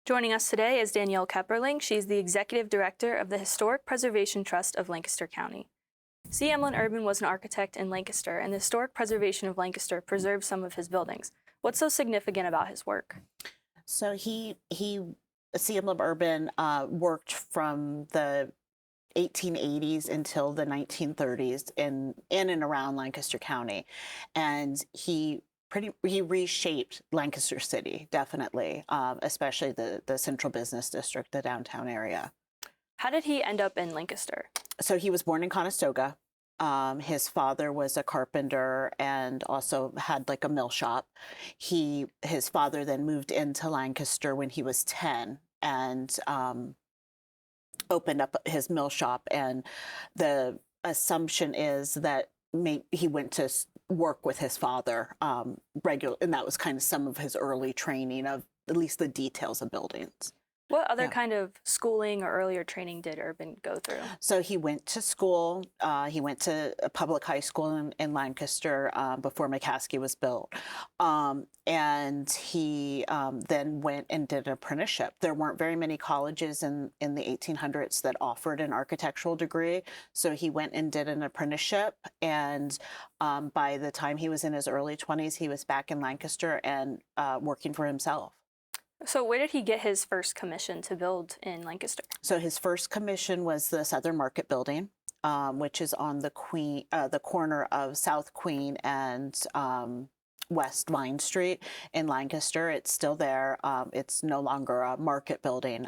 Joining us today is Danielle Keperling. She's the Executive Director of the Historic Preservation Trust of Lancaster County. C. Emlen Urban was an architect in Lancaster, and the Historic Preservation of Lancaster preserves some of his buildings. What's so significant about his work? So C. Emlen Urban worked from the 1880s until the 1930s in and around Lancaster County, and he reshaped Lancaster City, definitely, especially the central business district, the downtown area. How did he end up in Lancaster? So he was born in Conestoga. His father was a carpenter and also had like a mill shop. His father then moved into Lancaster when he was 10 and opened up his mill shop. And the assumption is that he went to work with his father regular, and that was kind of some of his early training of at least the details of buildings. What other kind of schooling or earlier training did Urban go through? So he went to school. He went to a public high school in Lancaster before McCaskey was built. And he then went and did an apprenticeship. There weren't very many colleges in the 1800s that offered an architectural degree. So he went and did an apprenticeship. And by the time he was in his early 20s, he was back in Lancaster and working for himself. So where did he get his first commission to build in Lancaster? So his first commission was the Southern Market Building, which is on the corner of South Queen and West Vine Street in Lancaster. It's still there. It's no longer a market building.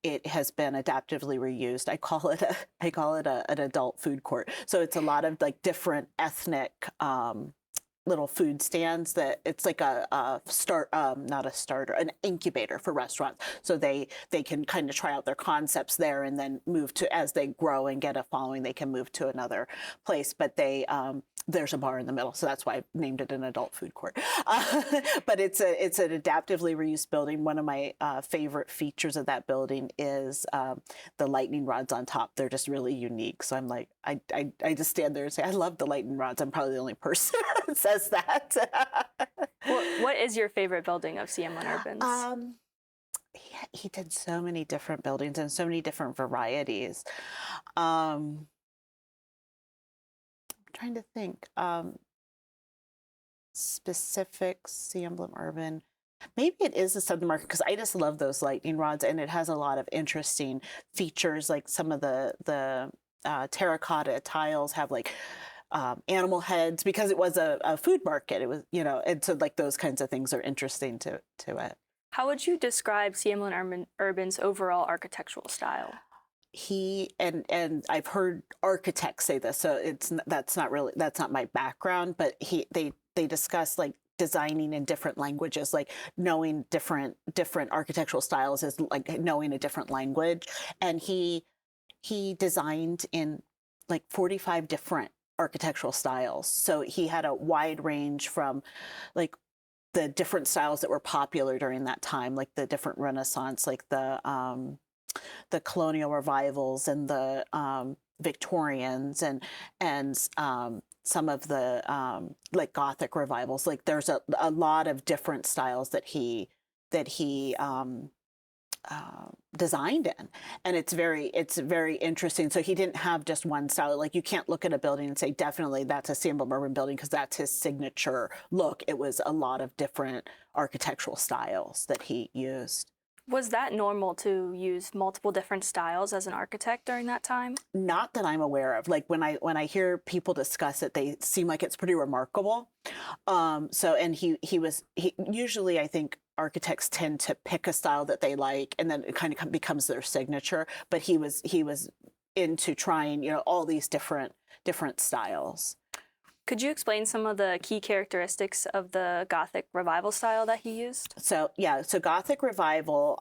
It has been adaptively reused. I call it an adult food court. So it's a lot of like different ethnic little food stands that it's like an incubator for restaurants. So they can kind of try out their concepts there and then move to, as they grow and get a following, they can move to another place. But there's a bar in the middle, so that's why I named it an adult food court. But it's an adaptively reused building. One of my favorite features of that building is the lightning rods on top. They're just really unique. So I'm like, I just stand there and say, I love the lightning rods. I'm probably the only person that says that. What is your favorite building of C. Emlen Urban's? He did so many different buildings and so many different varieties. Trying to think specific C. Emlen Urban. Maybe it is the Southern Market because I just love those lightning rods, and it has a lot of interesting features. Like some of the terracotta tiles have like animal heads because it was a food market. It was, and so like those kinds of things are interesting to it. How would you describe C. Emlen Urban's overall architectural style? And I've heard architects say this, so that's not my background, but they discuss like designing in different languages, like knowing different architectural styles is like knowing a different language. And he designed in like 45 different architectural styles. So he had a wide range from like the different styles that were popular during that time, like the different Renaissance, like the colonial revivals and the Victorians and some of the like Gothic revivals. Like there's a lot of different styles that he designed in, and it's very interesting. So he didn't have just one style. Like you can't look at a building and say definitely that's a C. Emlen Urban building because that's his signature look. It was a lot of different architectural styles that he used. Was that normal to use multiple different styles as an architect during that time? Not that I'm aware of. Like when I hear people discuss it, they seem like it's pretty remarkable. And he usually, I think architects tend to pick a style that they like, and then it kind of becomes their signature. But he was into trying, all these different styles. Could you explain some of the key characteristics of the Gothic revival style that he used? So Gothic revival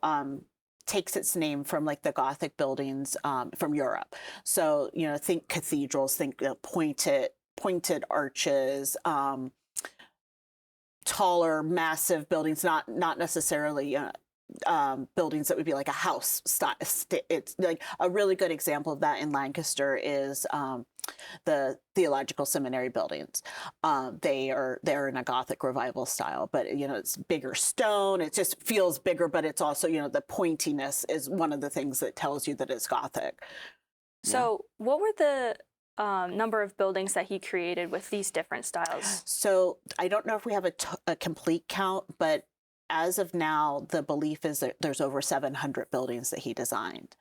takes its name from like the Gothic buildings from Europe. So think cathedrals, think pointed arches, taller, massive buildings, not necessarily buildings that would be like a house style. It's like a really good example of that in Lancaster is the theological seminary buildings. They're in a Gothic revival style, but it's bigger stone. It just feels bigger, but it's also the pointiness is one of the things that tells you that it's Gothic. So what were the number of buildings that he created with these different styles? So I don't know if we have a complete count, but as of now, the belief is that there's over 700 buildings that he designed.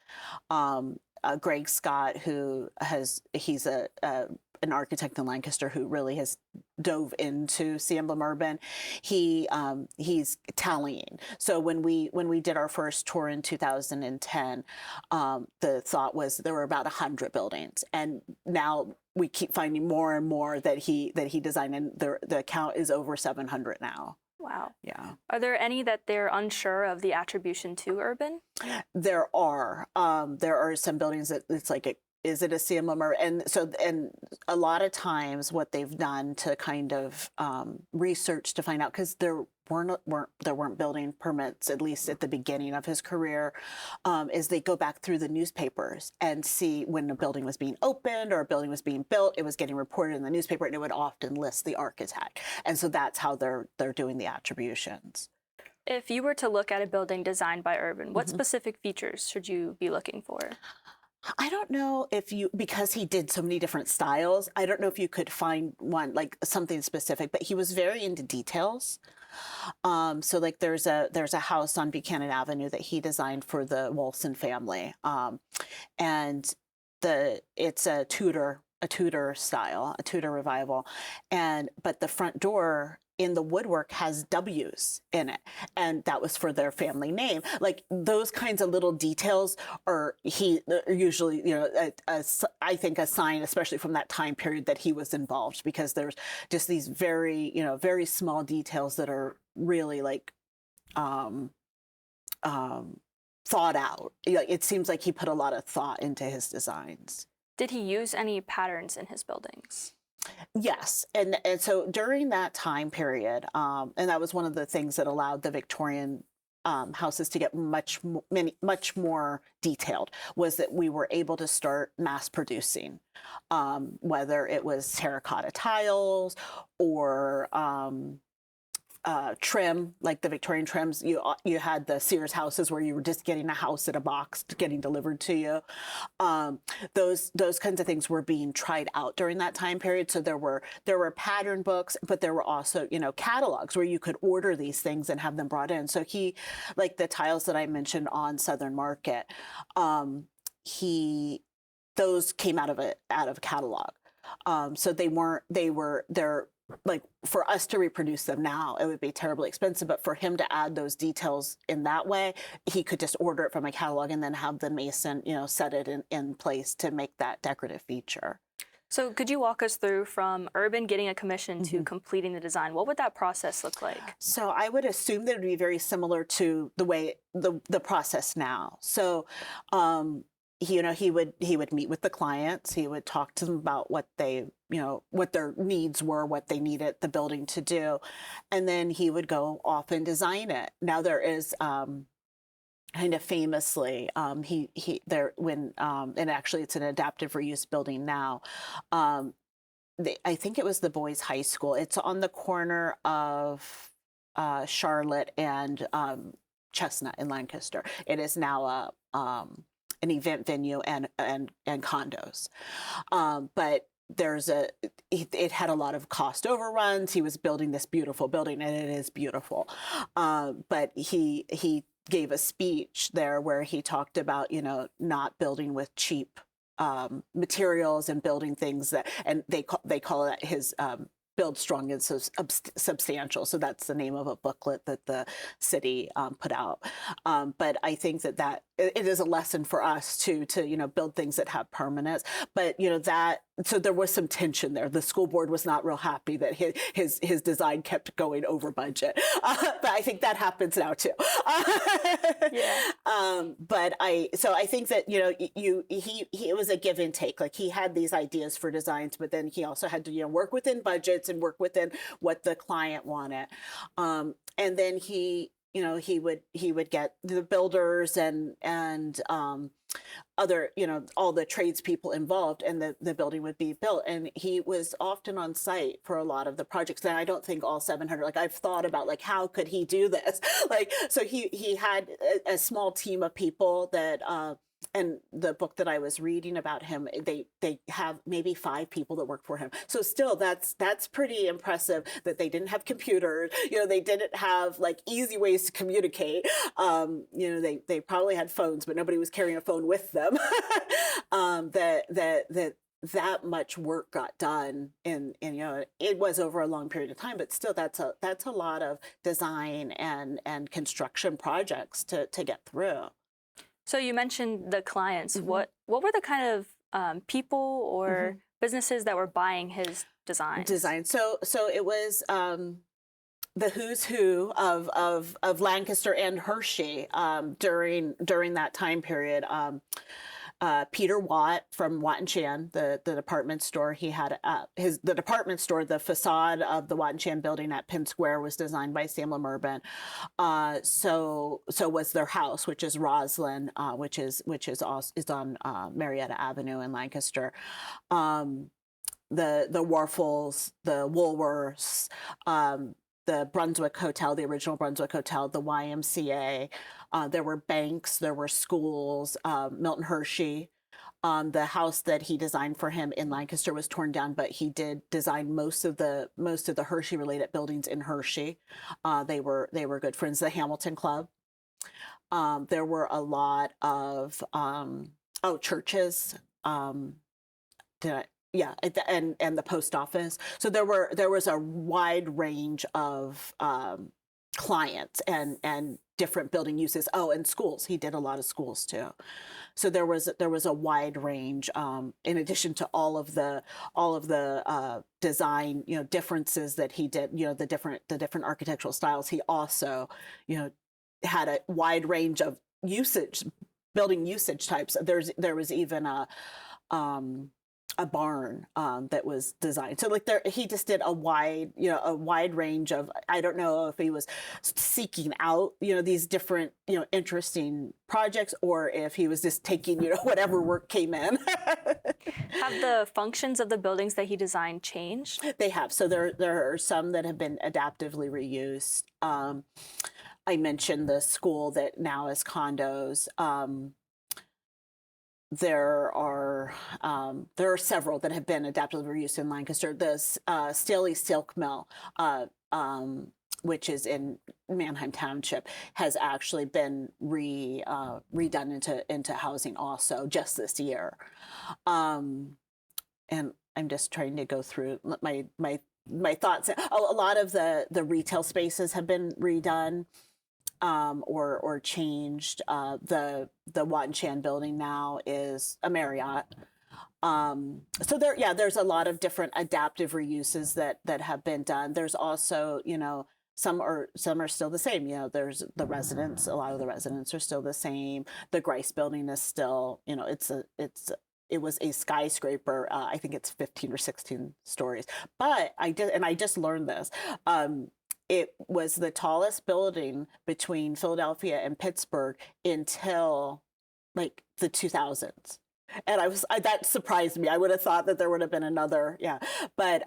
Greg Scott, he's an architect in Lancaster who really has dove into Emlen Urban. He's tallying. So when we did our first tour in 2010, the thought was there were about 100 buildings, and now we keep finding more and more that he designed, and the count is over 700 now. Wow. Yeah. Are there any that they're unsure of the attribution to Urban? There are. There are some buildings that it's like, is it a CMM? And a lot of times what they've done to kind of research to find out, because there weren't building permits, at least at the beginning of his career, is they go back through the newspapers and see when a building was being opened or a building was being built. It was getting reported in the newspaper, and it would often list the architect. And so that's how they're doing the attributions. If you were to look at a building designed by Urban, what specific features should you be looking for? I don't know because he did so many different styles, I don't know if you could find one, like something specific, but he was very into details. So like there's a house on Buchanan Avenue that he designed for the Wolfson family. And it's a Tudor style, a Tudor revival. But the front door in the woodwork has W's in it, and that was for their family name. Like those kinds of little details are usually, I think a sign, especially from that time period, that he was involved, because there's just these very, very small details that are really like thought out. It seems like he put a lot of thought into his designs. Did he use any patterns in his buildings? Yes, and so during that time period, and that was one of the things that allowed the Victorian houses to get much more detailed, was that we were able to start mass producing, whether it was terracotta tiles or trim, like the Victorian trims. You had the Sears houses where you were just getting a house in a box getting delivered to you. Those kinds of things were being tried out during that time period. So there were pattern books, but there were also catalogs where you could order these things and have them brought in. So like the tiles that I mentioned on Southern Market, those came out of a catalog. So they're like, for us to reproduce them now, it would be terribly expensive, but for him to add those details in that way, he could just order it from a catalog and then have the mason, set it in place to make that decorative feature. So could you walk us through from Urban getting a commission to completing the design? What would that process look like? So I would assume that it would be very similar to the way the process now. So he would meet with the clients. He would talk to them about what what their needs were, what they needed the building to do, and then he would go off and design it. Now there is kind of famously, and actually it's an adaptive reuse building now. I think it was the boys' high school. It's on the corner of Charlotte and Chestnut in Lancaster. It is now an event venue and condos. But it had a lot of cost overruns. He was building this beautiful building, and it is beautiful. But he gave a speech there where he talked about, not building with cheap materials and building things and they call it his Build Strong and Substantial. So that's the name of a booklet that the city put out. But I think that it is a lesson for us to build things that have permanence. But so there was some tension there. The school board was not real happy that his design kept going over budget. But I think that happens now too. Yeah. But I think that it was a give and take. Like, he had these ideas for designs, but then he also had to work within budgets and work within what the client wanted. And then he he would get the builders and other, all the tradespeople involved, and the building would be built. And he was often on site for a lot of the projects. And I don't think all 700, like I've thought about like, how could he do this? Like, so he had a small team of people that, and the book that I was reading about him, they have maybe 5 people that work for him. So still, that's pretty impressive that they didn't have computers. They didn't have like easy ways to communicate. They probably had phones, but nobody was carrying a phone with them. That much work got done, and it was over a long period of time, but still, that's a lot of design and construction projects to get through. So you mentioned the clients. What were the kind of people or businesses that were buying his designs? So it was the who's who of Lancaster and Hershey during that time period. Peter Watt from Watt and Chan, the department store. He had the department store. The facade of the Watt and Chan building at Penn Square was designed by Emlen Urban. So was their house, which is Roslyn, which is on Marietta Avenue in Lancaster. The Warfels, the Woolworths, the Brunswick Hotel, the original Brunswick Hotel, the YMCA. There were banks, there were schools. Milton Hershey, the house that he designed for him in Lancaster was torn down, but he did design most of the Hershey related buildings in Hershey. They were good friends. The Hamilton Club. There were a lot of churches. Yeah, and the post office. So there was a wide range of clients and different building uses. Oh, and schools. He did a lot of schools too. So there was a wide range. In addition to all of the design differences that he did, the different architectural styles. He also had a wide range of building usage types. There was even a barn that was designed. So like he just did a wide range of, I don't know if he was seeking out, these different, interesting projects, or if he was just taking, whatever work came in. Have the functions of the buildings that he designed changed? They have. So there are some that have been adaptively reused. I mentioned the school that now is condos. There are several that have been adaptively reused in Lancaster. The Staley Silk Mill, which is in Manheim Township, has actually been redone into housing also just this year. And I'm just trying to go through my thoughts. A lot of the retail spaces have been redone. Or changed. The Watt and Chan building now is a Marriott. So there's a lot of different adaptive reuses that have been done. There's also, some are still the same. There's the residents. A lot of the residents are still the same. The Grice building is still, it was a skyscraper. I think it's 15 or 16 stories. But I just learned this. It was the tallest building between Philadelphia and Pittsburgh until like the 2000s. And that surprised me. I would have thought that there would have been another, but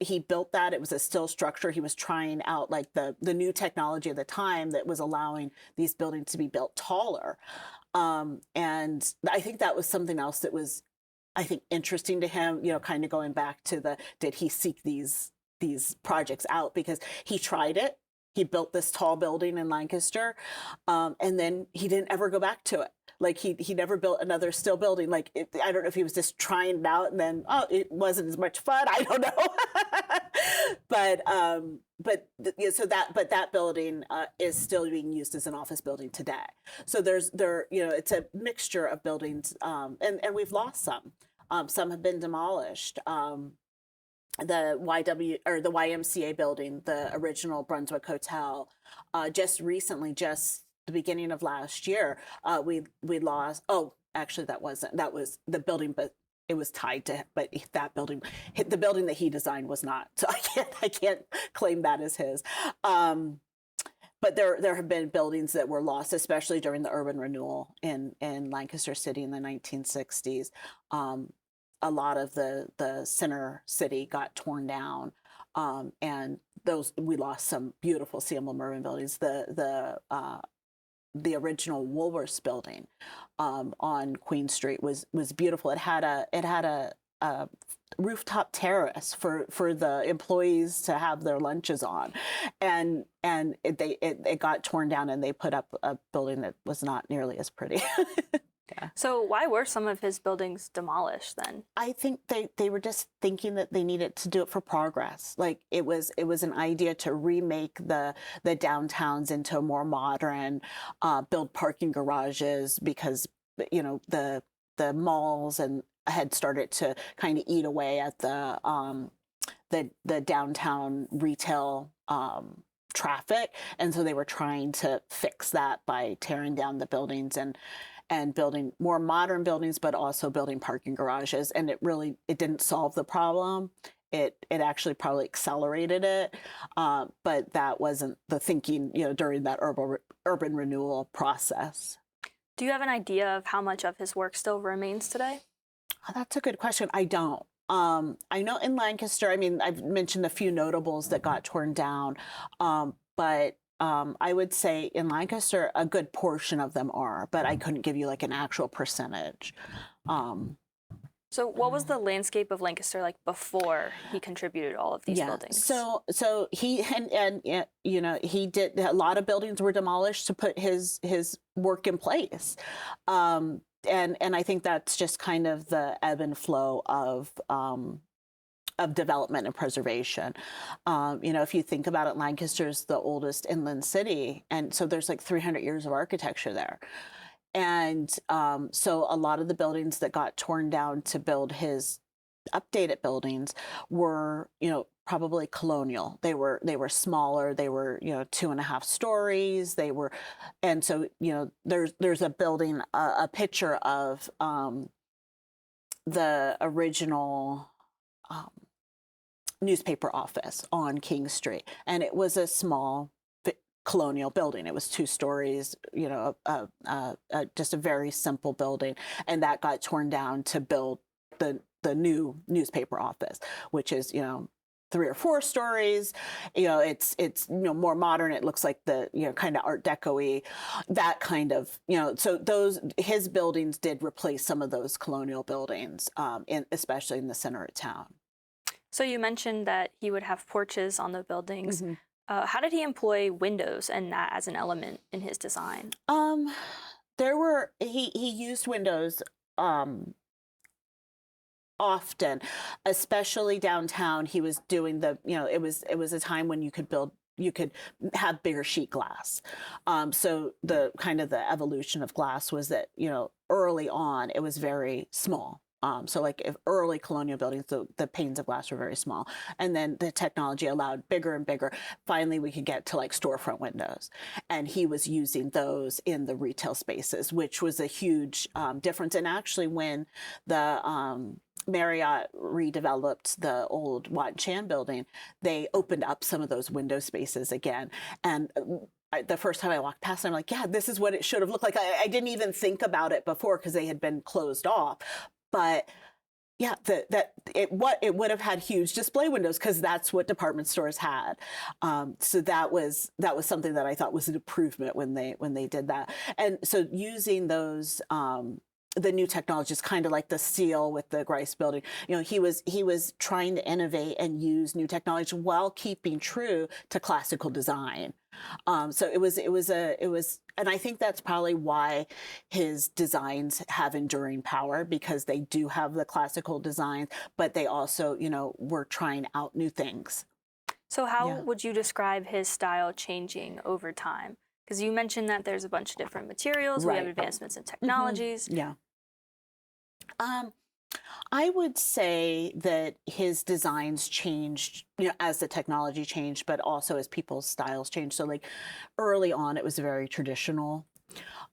he built that. It was a steel structure. He was trying out like the new technology at the time that was allowing these buildings to be built taller. And I think that was something else that was, I think, interesting to him, kind of going back to did he seek these projects out, because he tried it. He built this tall building in Lancaster, and then he didn't ever go back to it. Like he never built another steel building. Like I don't know if he was just trying it out and then it wasn't as much fun. I don't know. So that building is still being used as an office building today. So it's a mixture of buildings, and we've lost some. Some have been demolished. The YMCA building, the original Brunswick Hotel, just recently, just the beginning of last year, we lost. Oh, actually, that was the building, but it was tied to. But that building, the building that he designed was not. So I can't claim that as his. but there have been buildings that were lost, especially during the urban renewal in Lancaster City in the 1960s. A lot of the center city got torn down, and those we lost some beautiful Emlen Urban buildings. The original Woolworths building on Queen Street was beautiful. It had a rooftop terrace for the employees to have their lunches on, and it got torn down, and they put up a building that was not nearly as pretty. Yeah. So why were some of his buildings demolished then? I think they were just thinking that they needed to do it for progress. Like it was an idea to remake the downtowns into more modern, build parking garages, because the malls and had started to kind of eat away at the downtown retail traffic, and so they were trying to fix that by tearing down the buildings and building more modern buildings, but also building parking garages. And it didn't solve the problem. It actually probably accelerated it, but that wasn't the thinking, during that urban renewal process. Do you have an idea of how much of his work still remains today? Oh, that's a good question. I don't. I know in Lancaster, I mean, I've mentioned a few notables that got torn down, but I would say in Lancaster, a good portion of them are, but I couldn't give you like an actual percentage. So what was the landscape of Lancaster like before he contributed all of these buildings? So he and he did a lot of buildings were demolished to put his work in place. And I think that's just kind of the ebb and flow of development and preservation. If you think about it, Lancaster's the oldest inland city, and so there's like 300 years of architecture there. And so a lot of the buildings that got torn down to build his updated buildings were, probably colonial. They were smaller. They were, 2.5 stories. And so, there's a building, a picture of the original newspaper office on King Street, and it was a small colonial building. It was 2 stories, just a very simple building, and that got torn down to build the new newspaper office, which is 3 or 4 stories. It's more modern. It looks like the kind of Art Deco-y, that kind of So his buildings did replace some of those colonial buildings, especially in the center of town. So you mentioned that he would have porches on the buildings. Mm-hmm. How did he employ windows and that as an element in his design? He used windows often, especially downtown. He was doing it was a time when you could have bigger sheet glass. So the kind of the evolution of glass was that, early on it was very small. So like if early colonial buildings, the panes of glass were very small. And then the technology allowed bigger and bigger. Finally, we could get to like storefront windows. And he was using those in the retail spaces, which was a huge difference. And actually when the Marriott redeveloped the old Wat Chan building, they opened up some of those window spaces again. And the first time I walked past, I'm like, yeah, this is what it should have looked like. I didn't even think about it before because they had been closed off. But yeah, it would have had huge display windows because that's what department stores had. So that was something that I thought was an improvement when they did that. And so using those the new technologies, kind of like the seal with the Grice building, he was trying to innovate and use new technology while keeping true to classical design. So it was, and I think that's probably why his designs have enduring power, because they do have the classical designs, but they also, were trying out new things. So how would you describe his style changing over time? Because you mentioned that there's a bunch of different materials, Right. We have advancements in technologies. Yeah. I would say that his designs changed, as the technology changed, but also as people's styles changed. So like early on, it was very traditional.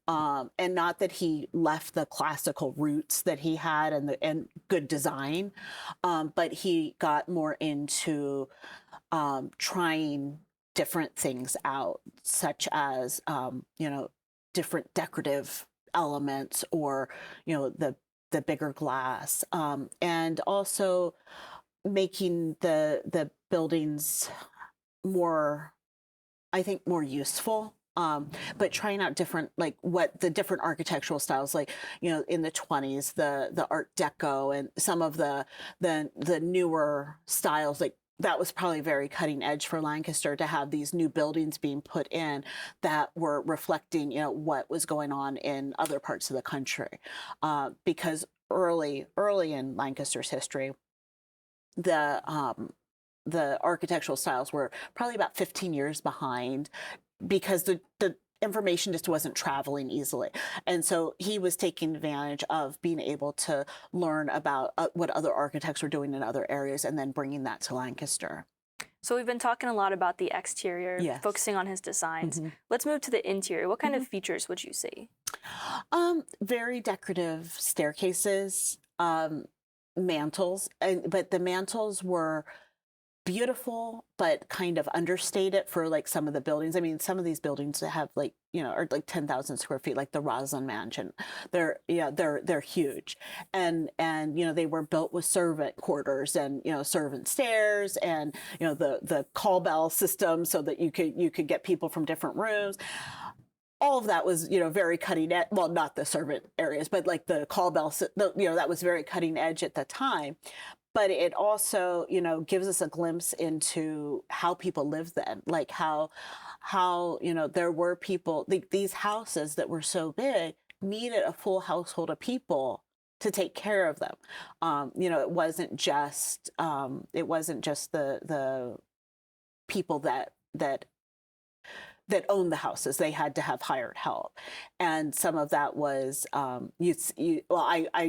And not that he left the classical roots that he had and good design, but he got more into trying different things out, such as, different decorative elements, or, the bigger glass, and also making the buildings more, I think, more useful. But trying out different, like, what the different architectural styles, like, in the 20s, the Art Deco, and some of the newer styles, like, that was probably very cutting edge for Lancaster to have these new buildings being put in that were reflecting, what was going on in other parts of the country. Because early in Lancaster's history, the architectural styles were probably about 15 years behind, because the information just wasn't traveling easily. And so he was taking advantage of being able to learn about what other architects were doing in other areas, and then bringing that to Lancaster. So we've been talking a lot about the exterior, Yes. focusing on his designs. Mm-hmm. Let's move to the interior. What kind of features would you see? Very decorative staircases, mantles, but the mantles were beautiful, but kind of understated for, like, some of the buildings. I mean, some of these buildings that have, like, are like 10,000 square feet, like the Roslyn Mansion. They're huge, and they were built with servant quarters, and servant stairs, and the call bell system, so that you could get people from different rooms. All of that was, very cutting edge. Well, not the servant areas, but like the call bell, that was very cutting edge at the time. But it also, gives us a glimpse into how people lived then, like how there were people, these houses that were so big needed a full household of people to take care of them. It wasn't just the people that owned the houses. They had to have hired help, and some of that was, I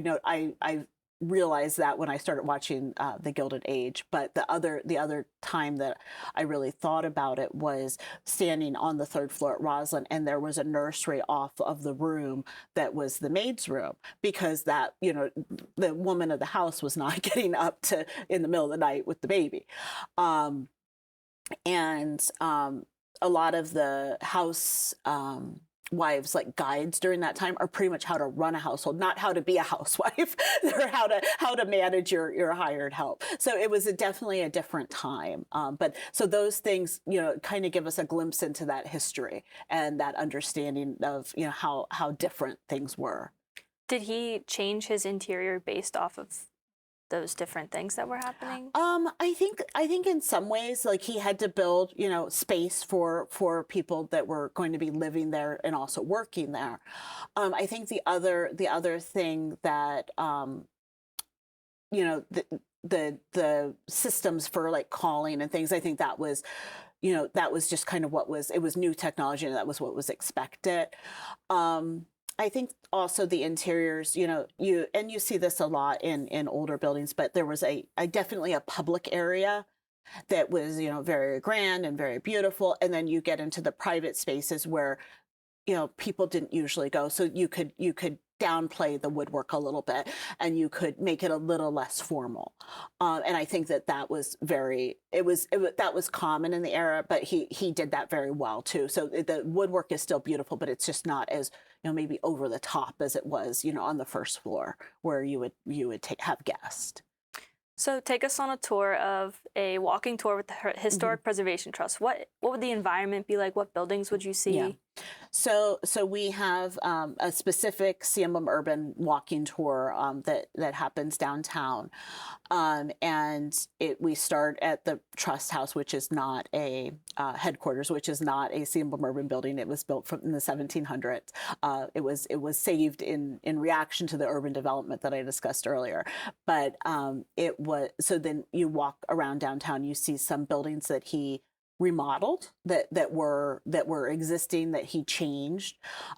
know I realized that when I started watching The Gilded Age. But the other time that I really thought about it was standing on the third floor at Roslyn, and there was a nursery off of the room that was the maid's room, because that, the woman of the house was not getting up to in the middle of the night with the baby. And a lot of the house wives, like, guides during that time are pretty much how to run a household, not how to be a housewife. They're how to manage your hired help. So it was definitely a different time. But so those things, kind of give us a glimpse into that history and that understanding of, how different things were. Did he change his interior based off of those different things that were happening? I think in some ways, like, he had to build, space for people that were going to be living there and also working there. I think the other thing that, the systems for, like, calling and things, I think that was, that was just kind of it was new technology, and that was what was expected. I think also the interiors, you see this a lot in older buildings, but there was definitely a public area that was, very grand and very beautiful. And then you get into the private spaces where, people didn't usually go. So you could downplay the woodwork a little bit, and you could make it a little less formal. And I think that was that was common in the era, but he did that very well too. So the woodwork is still beautiful, but it's just not as, maybe over the top as it was, on the first floor, where you would have guests. So take us on a tour of a walking tour with the Historic Preservation Trust. What would the environment be like? What buildings would you see? Yeah. So we have a specific Emlen Urban walking tour that happens downtown, and we start at the Trust House, which is not a headquarters, which is not a Emlen Urban building. It was built in the 1700s. It was saved in reaction to the urban development that I discussed earlier. But it was, so then you walk around downtown, you see some buildings that he remodeled that were existing, that he changed.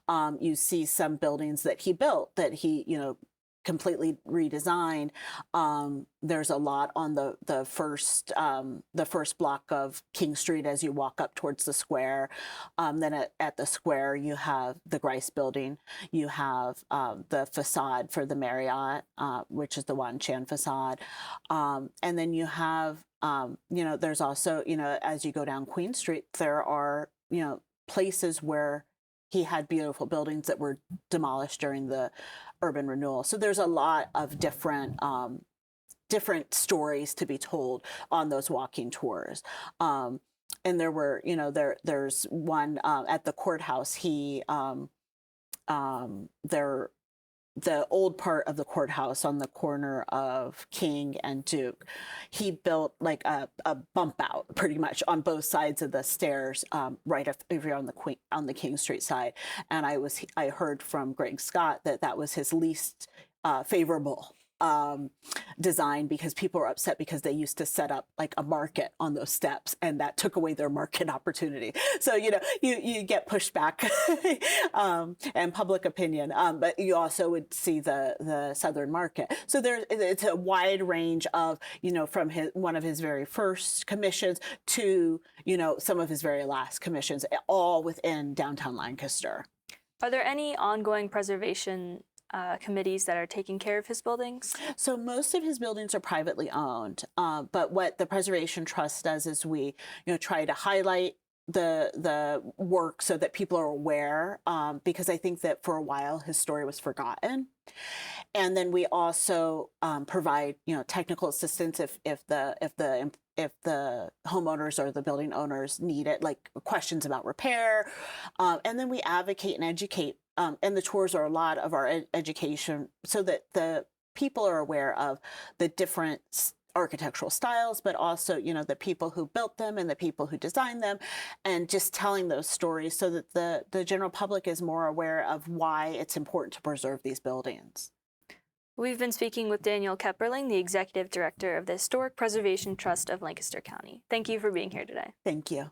You see some buildings that he built, that he completely redesigned. There's a lot on the first block of King Street as you walk up towards the square. Then at the square, you have the Grice building. You have the facade for the Marriott, which is the Wan Chan facade. And then you have There's also, as you go down Queen Street, there are, places where he had beautiful buildings that were demolished during the urban renewal. So there's a lot of different stories to be told on those walking tours. And there were, there's one at the courthouse. There the old part of the courthouse on the corner of King and Duke, he built like a bump out pretty much on both sides of the stairs, right over on the King Street side. And I heard from Greg Scott that was his least favorable design, because people were upset because they used to set up like a market on those steps, and that took away their market opportunity. So you get pushback and public opinion, but you also would see the Southern Market. So it's a wide range of, from one of his very first commissions to some of his very last commissions, all within downtown Lancaster. Are there any ongoing preservation committees that are taking care of his buildings? So most of his buildings are privately owned, but what the Preservation Trust does is we, try to highlight the work so that people are aware, because I think that for a while his story was forgotten. And then we also provide, technical assistance if the homeowners or the building owners need it, like questions about repair. And then we advocate and educate. And the tours are a lot of our education, so that the people are aware of the different architectural styles, but also, the people who built them and the people who designed them, and just telling those stories so that the general public is more aware of why it's important to preserve these buildings. We've been speaking with Danielle Keperling, the Executive Director of the Historic Preservation Trust of Lancaster County. Thank you for being here today. Thank you.